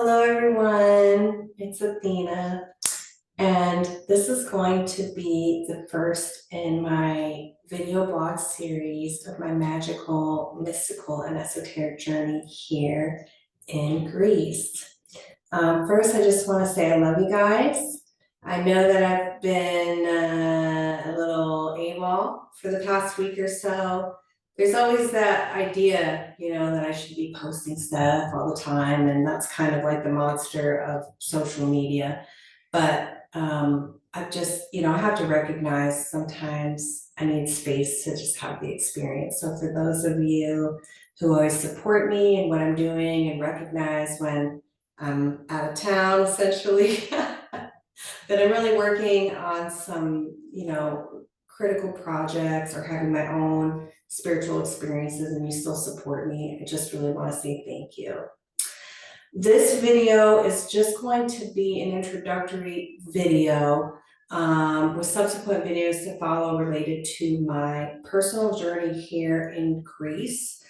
Hello, everyone. It's Athena, and this is going to be the first in my video blog series of my magical, mystical, and esoteric journey here in Greece. First, I just want to say I love you guys. I know that I've been a little AWOL for the past week or so. There's always that idea, that I should be posting stuff all the time, and that's kind of like the monster of social media. But I've just, I have to recognize sometimes I need space to just have the experience. So for those of you who always support me and what I'm doing and recognize when I'm out of town, essentially, that I'm really working on some, critical projects or having my own spiritual experiences and you still support me, I just really want to say thank you. This video is just going to be an introductory video with subsequent videos to follow related to my personal journey here in Greece,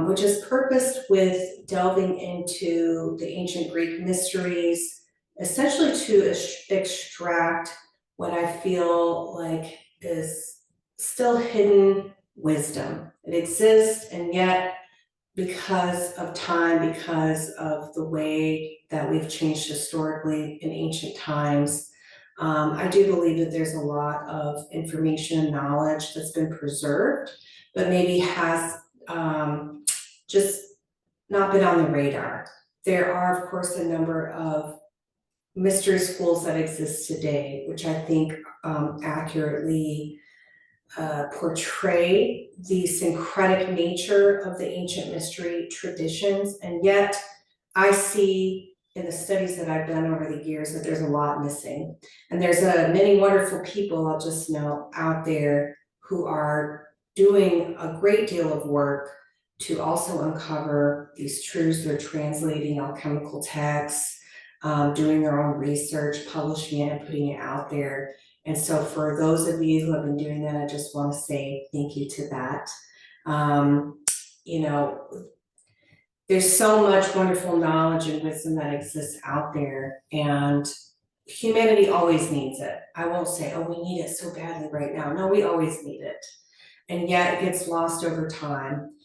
which is purposed with delving into the ancient Greek mysteries, essentially to extract what I feel like is still hidden wisdom. It exists, and yet because of time, because of the way that we've changed historically in ancient times, I do believe that there's a lot of information and knowledge that's been preserved, but maybe has just not been on the radar. There are, of course, a number of mystery schools that exist today, which I think accurately portray the syncretic nature of the ancient mystery traditions. And yet I see in the studies that I've done over the years that there's a lot missing. And there's many wonderful people, I'll just note, out there who are doing a great deal of work to also uncover these truths. They're translating alchemical texts, doing their own research, publishing it and putting it out there. And so for those of you who have been doing that, I just want to say thank you to that. There's so much wonderful knowledge and wisdom that exists out there, and humanity always needs it. I won't say, oh, we need it so badly right now. No, we always need it. And yet it gets lost over time,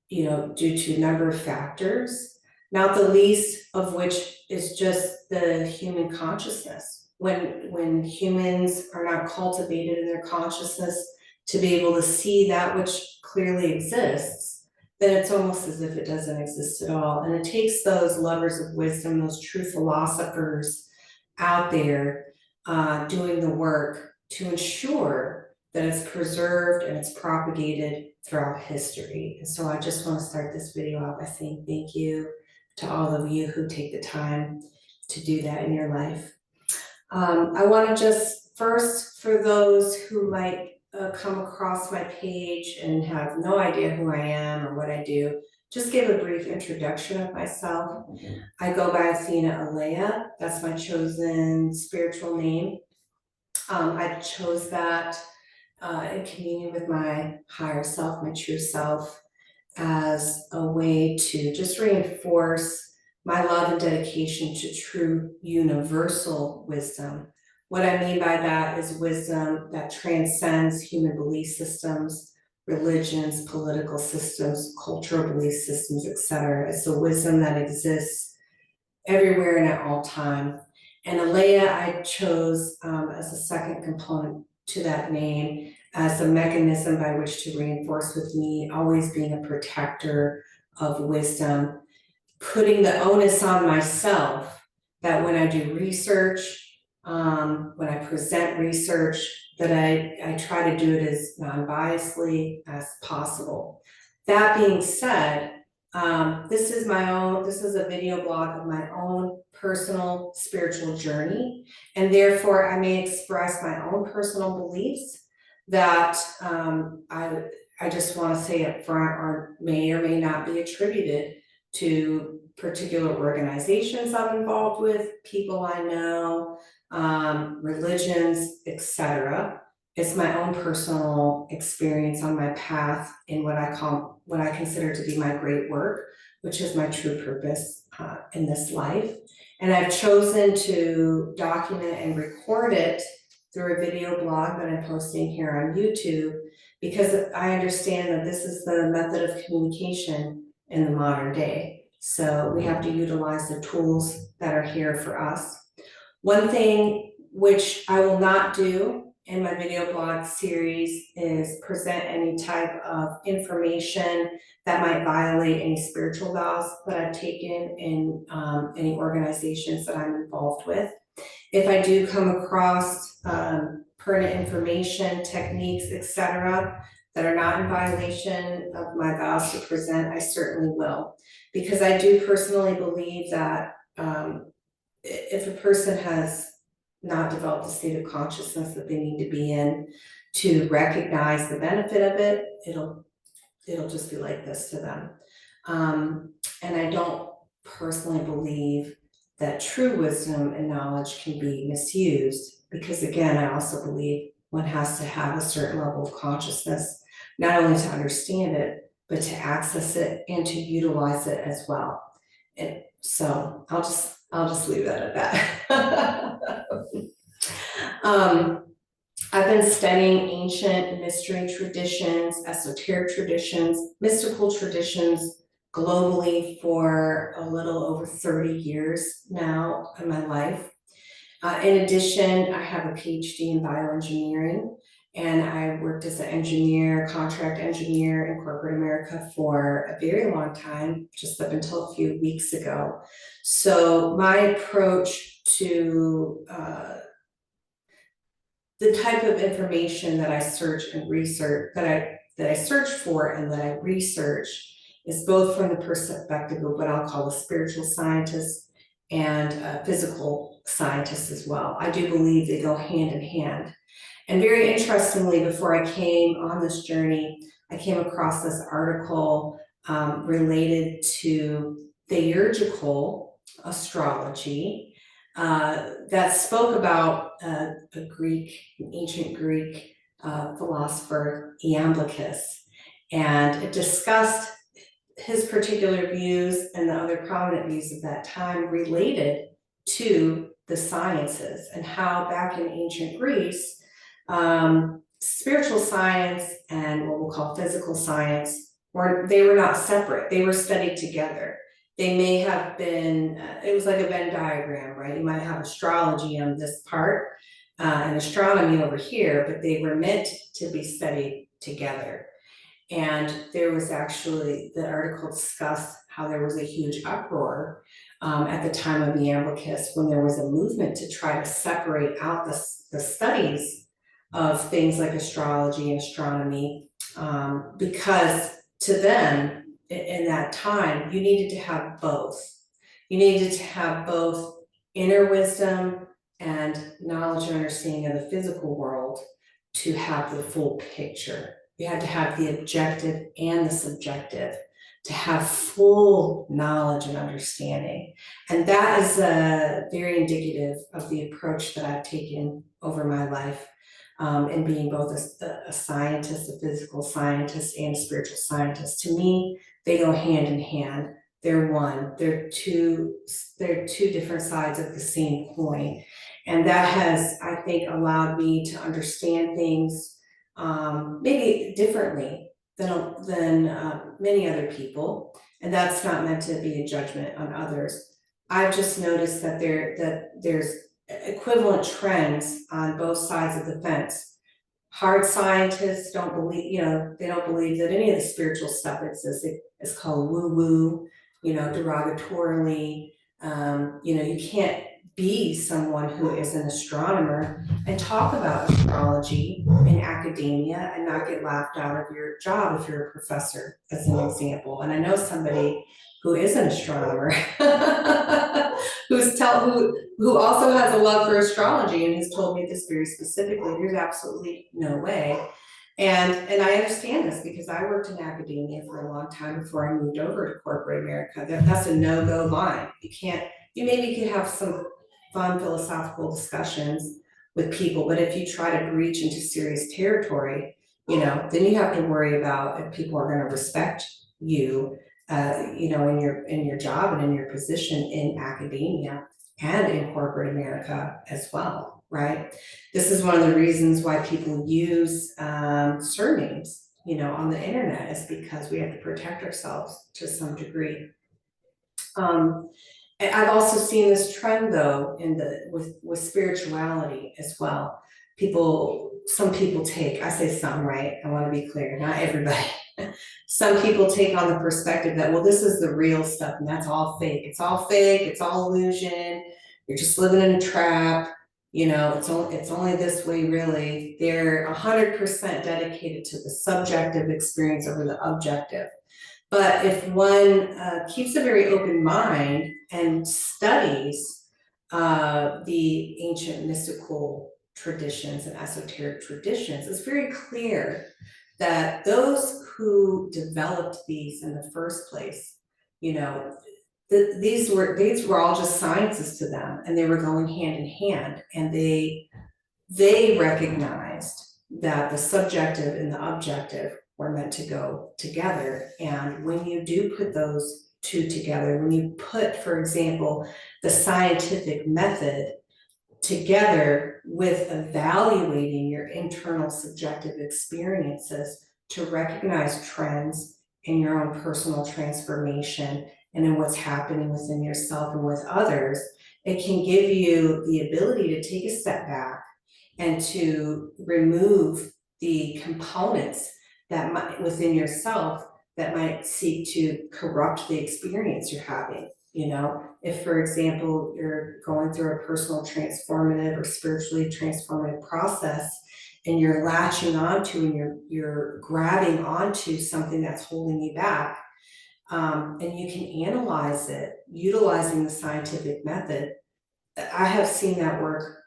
due to a number of factors, not the least of which is just the human consciousness. When humans are not cultivated in their consciousness to be able to see that which clearly exists, then it's almost as if it doesn't exist at all. And it takes those lovers of wisdom, those true philosophers out there doing the work to ensure that it's preserved and it's propagated throughout history. And so I just want to start this video out by saying thank you to all of you who take the time to do that in your life. I want to just first, for those who might come across my page and have no idea who I am or what I do, just give a brief introduction of myself. I go by Athena Alaya. That's my chosen spiritual name. I chose that in communion with my higher self, my true self, as a way to just reinforce my love and dedication to true universal wisdom. What I mean by that is wisdom that transcends human belief systems, religions, political systems, cultural belief systems, etc. It's a wisdom that exists everywhere and at all time. And Alaya I chose as a second component to that name, as a mechanism by which to reinforce with me always being a protector of wisdom, putting the onus on myself that when I do research, when I present research, that I try to do it as non-biasedly as possible. That being said, this is a video blog of my own personal spiritual journey, and therefore I may express my own personal beliefs that I just want to say up front or may not be attributed to particular organizations I'm involved with, people I know, religions, etc. It's my own personal experience on my path in what I consider to be my great work, which is my true purpose in this life. And I've chosen to document and record it through a video blog that I'm posting here on YouTube, because I understand that this is the method of communication in the modern day. So we have to utilize the tools that are here for us. One thing which I will not do in my video blog series is present any type of information that might violate any spiritual vows that I've taken in any organizations that I'm involved with. If I do come across pertinent information, techniques, etc., that are not in violation of my vows to present, I certainly will. Because I do personally believe that if a person has not developed a state of consciousness that they need to be in to recognize the benefit of it, it'll just be like this to them. And I don't personally believe that true wisdom and knowledge can be misused, because again, I also believe one has to have a certain level of consciousness, not only to understand it, but to access it and to utilize it as well. And so I'll just leave that at that. I've been studying ancient mystery traditions, esoteric traditions, mystical traditions globally for a little over 30 years now in my life. In addition, I have a PhD in bioengineering, and I worked as an engineer, contract engineer in corporate America for a very long time, just up until a few weeks ago. So my approach to the type of information that I search and research, that I search for and that I research, is both from the perspective of what I'll call a spiritual scientist and a physical scientist as well. I do believe they go hand in hand. And very interestingly, before I came on this journey, I came across this article related to theurgical astrology that spoke about an ancient Greek philosopher, Iamblichus, and it discussed his particular views and the other prominent views of that time related to the sciences, and how back in ancient Greece, spiritual science and what we'll call physical science were not separate, they were studied together. They may have been, it was like a Venn diagram, right? You might have astrology on this part and astronomy over here, but they were meant to be studied together. And there was actually, the article discussed how there was a huge uproar at the time of Iamblichus, when there was a movement to try to separate out the studies of things like astrology and astronomy, because to them, in that time, you needed to have both. You needed to have both inner wisdom and knowledge and understanding of the physical world to have the full picture. You had to have the objective and the subjective to have full knowledge and understanding. And that is very indicative of the approach that I've taken over my life, in being both a scientist, a physical scientist, and a spiritual scientist. To me, they go hand in hand. They're one. They're two different sides of the same coin. And that has, I think, allowed me to understand things maybe differently than many other people. And that's not meant to be a judgment on others. I've just noticed that there's equivalent trends on both sides of the fence. Hard scientists don't believe, they don't believe that any of the spiritual stuff exists. It's called woo-woo, derogatorily. You can't be someone who is an astronomer and talk about astrology in academia and not get laughed out of your job if you're a professor, as an example. And I know somebody who is an astronomer who also has a love for astrology and has told me this very specifically. There's absolutely no way. And I understand this because I worked in academia for a long time before I moved over to corporate America. That's a no-go line. You maybe could have some fun philosophical discussions, with people. But if you try to breach into serious territory, then you have to worry about if people are going to respect you, in your job and in your position in academia and in corporate America as well, right? This is one of the reasons why people use surnames, on the internet, is because we have to protect ourselves to some degree. And I've also seen this trend though with spirituality as well. Some people take, I say some, right? I want to be clear, not everybody. Some people take on the perspective that, well, this is the real stuff and that's all fake. It's all fake, it's all illusion. You're just living in a trap. It's only this way, really. They're 100% dedicated to the subjective experience over the objective. But if one keeps a very open mind and studies the ancient mystical traditions and esoteric traditions, it's very clear that those who developed these in the first place, these were all just sciences to them, and they were going hand in hand, and they recognized that the subjective and the objective were meant to go together. And when you do put those two together, when you put, for example, the scientific method together with evaluating your internal subjective experiences to recognize trends in your own personal transformation and in what's happening within yourself and with others, it can give you the ability to take a step back and to remove the components that might within yourself that might seek to corrupt the experience you're having. If, for example, you're going through a personal transformative or spiritually transformative process and you're latching onto and you're grabbing onto something that's holding you back, and you can analyze it utilizing the scientific method. I have seen that work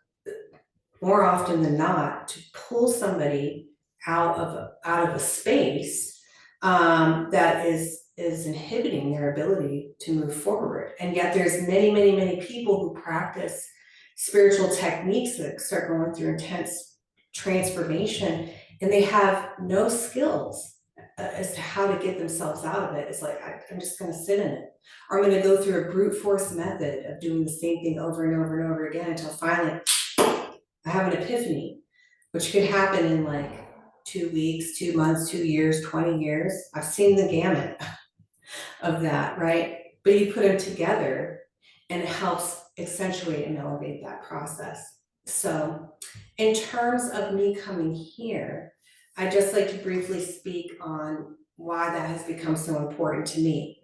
more often than not to pull somebody out of a space that is inhibiting their ability to move forward. And yet there's many people who practice spiritual techniques that start going through intense transformation and they have no skills as to how to get themselves out of it. It's like, I'm just going to sit in it. Or I'm going to go through a brute force method of doing the same thing over and over and over again until finally I have an epiphany, which could happen in like 2 weeks, 2 months, 2 years, 20 years. I've seen the gamut of that, right? But you put them together and it helps accentuate and elevate that process. So in terms of me coming here, I'd just like to briefly speak on why that has become so important to me.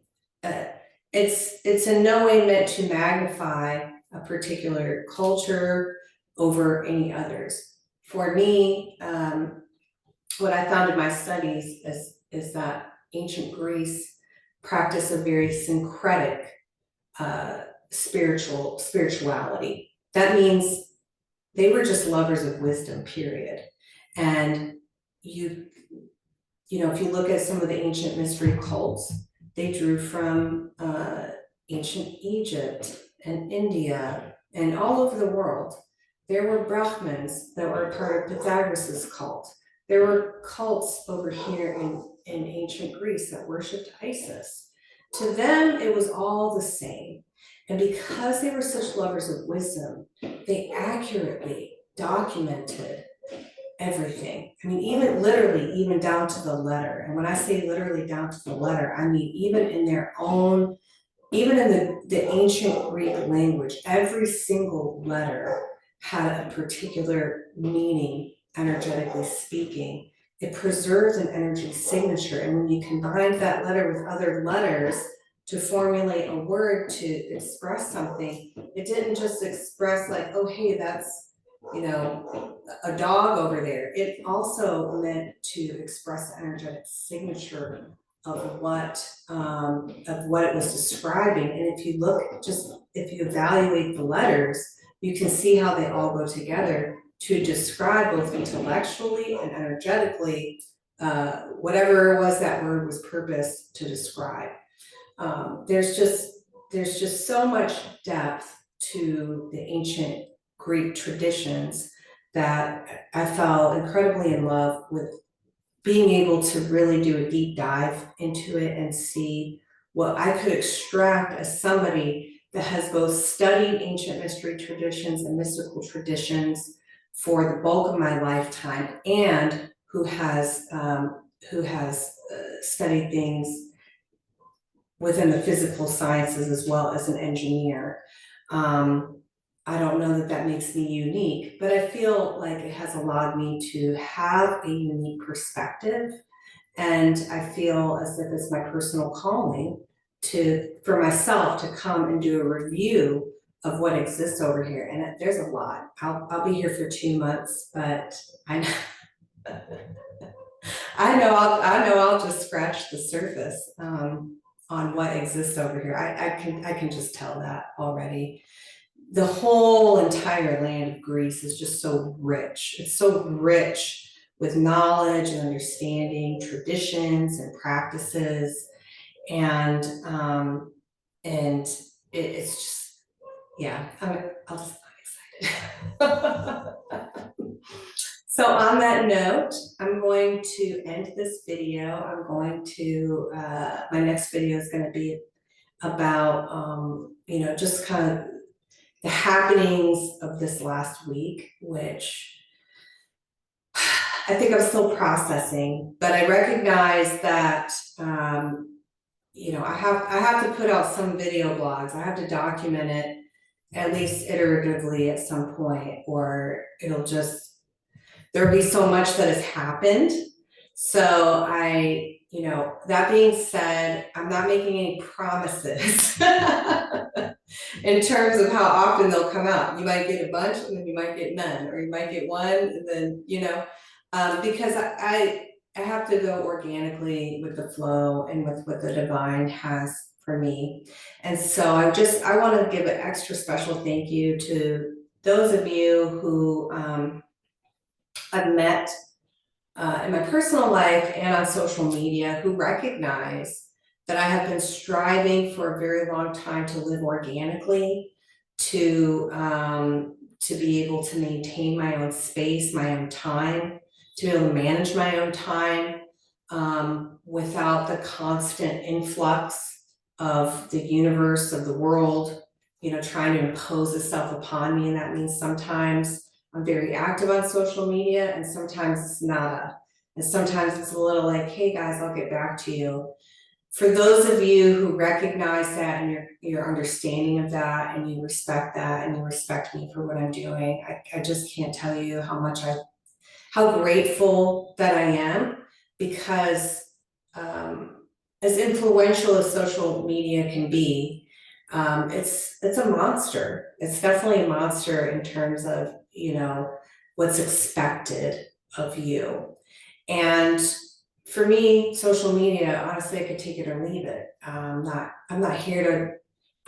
It's in no way meant to magnify a particular culture over any others. For me, what I found in my studies is that ancient Greece practiced a very syncretic spirituality. That means they were just lovers of wisdom, period. And if you look at some of the ancient mystery cults, they drew from ancient Egypt and India and all over the world. There were Brahmins that were part of Pythagoras's cult. There were cults over here in ancient Greece that worshipped Isis. To them, it was all the same. And because they were such lovers of wisdom, they accurately documented everything. I mean, even literally, even down to the letter. And when I say literally down to the letter, I mean, even in the ancient Greek language, every single letter had a particular meaning, energetically speaking. It preserves an energy signature. And when you combine that letter with other letters to formulate a word to express something, it didn't just express like, oh, hey, that's, a dog over there. It also meant to express the energetic signature of what it was describing. And if you evaluate the letters, you can see how they all go together to describe both intellectually and energetically whatever it was that word was purposed to describe. There's just so much depth to the ancient Greek traditions that I fell incredibly in love with being able to really do a deep dive into it and see what I could extract as somebody that has both studied ancient mystery traditions and mystical traditions for the bulk of my lifetime, and who has studied things within the physical sciences as well as an engineer. Um, I don't know that that makes me unique, but I feel like it has allowed me to have a unique perspective. And I feel as if it's my personal calling for myself to come and do a review of what exists over here. And there's a lot. I'll be here for 2 months, but I know, I know I'll just scratch the surface, on what exists over here. I can just tell that already. The whole entire land of Greece is just so rich. It's so rich with knowledge and understanding, traditions and practices, and it's just, yeah. I'm excited. So on that note, I'm going to end this video. I'm going to my next video is going to be about just kind of the happenings of this last week, which I think I'm still processing, but I recognize that I have to put out some video blogs. I have to document it at least iteratively at some point, or there'll be so much that has happened. So that being said, I'm not making any promises in terms of how often they'll come out. You might get a bunch and then you might get none, or you might get one and then, because I have to go organically with the flow and with what the divine has for me. And so I want to give an extra special thank you to those of you who I've met in my personal life and on social media, who recognize that I have been striving for a very long time to live organically, to be able to maintain my own space, my own time, to be able to manage my own time, without the constant influx of the universe, of the world, trying to impose itself upon me. And that means sometimes I'm very active on social media, and sometimes it's nada. And sometimes it's a little like, hey guys, I'll get back to you. For those of you who recognize that, and your understanding of that, and you respect that, and you respect me for what I'm doing, I just can't tell you how grateful that I am, because as influential as social media can be, it's a monster. It's definitely a monster in terms of, what's expected of you. And for me, social media, honestly, I could take it or leave it. I'm not here to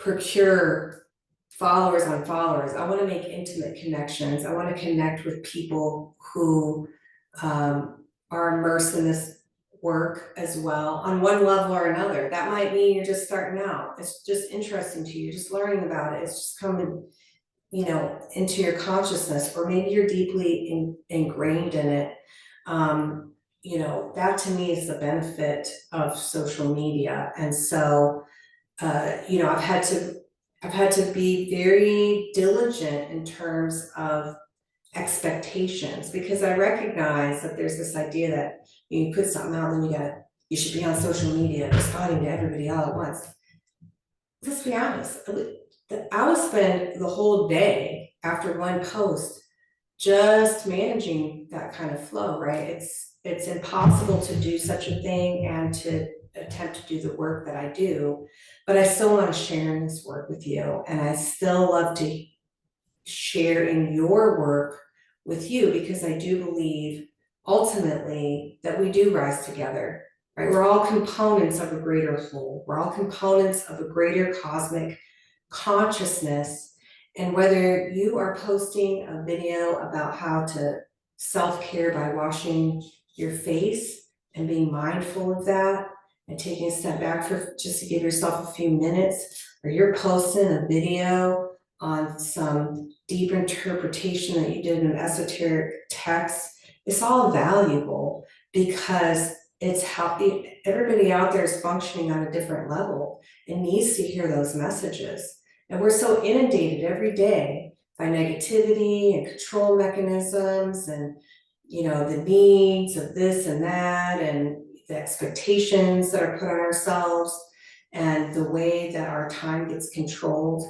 procure followers on followers. I want to make intimate connections. I want to connect with people who are immersed in this work as well, on one level or another. That might mean you're just starting out. It's just interesting to you, you're just learning about it. It's just coming, into your consciousness, or maybe you're deeply ingrained in it. That to me is the benefit of social media. And so, I've had to be very diligent in terms of expectations, because I recognize that there's this idea that you put something out and then you should be on social media responding to everybody all at once. Let's be honest, I would spend the whole day after one post just managing that kind of flow, right? It's impossible to do such a thing and to attempt to do the work that I do, but I still want to share in this work with you, and I still love to share in your work with you, because I do believe ultimately that we do rise together, right? We're all components of a greater whole. We're all components of a greater cosmic consciousness. And whether you are posting a video about how to self-care by washing your face and being mindful of that and taking a step back for just to give yourself a few minutes, or you're posting a video on some deep interpretation that you did in an esoteric text, it's all valuable because it's how everybody out there is functioning on a different level and needs to hear those messages. And we're so inundated every day by negativity and control mechanisms and, you know, the needs of this and that and the expectations that are put on ourselves and the way that our time gets controlled.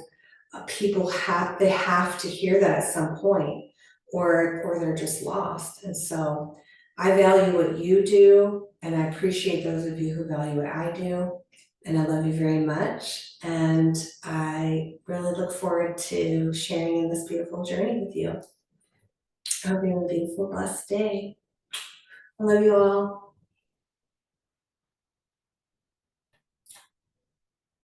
People have to hear that at some point or they're just lost. And so I value what you do and I appreciate those of you who value what I do. And I love you very much. And I really look forward to sharing in this beautiful journey with you. I hope you have a beautiful, blessed day. I love you all.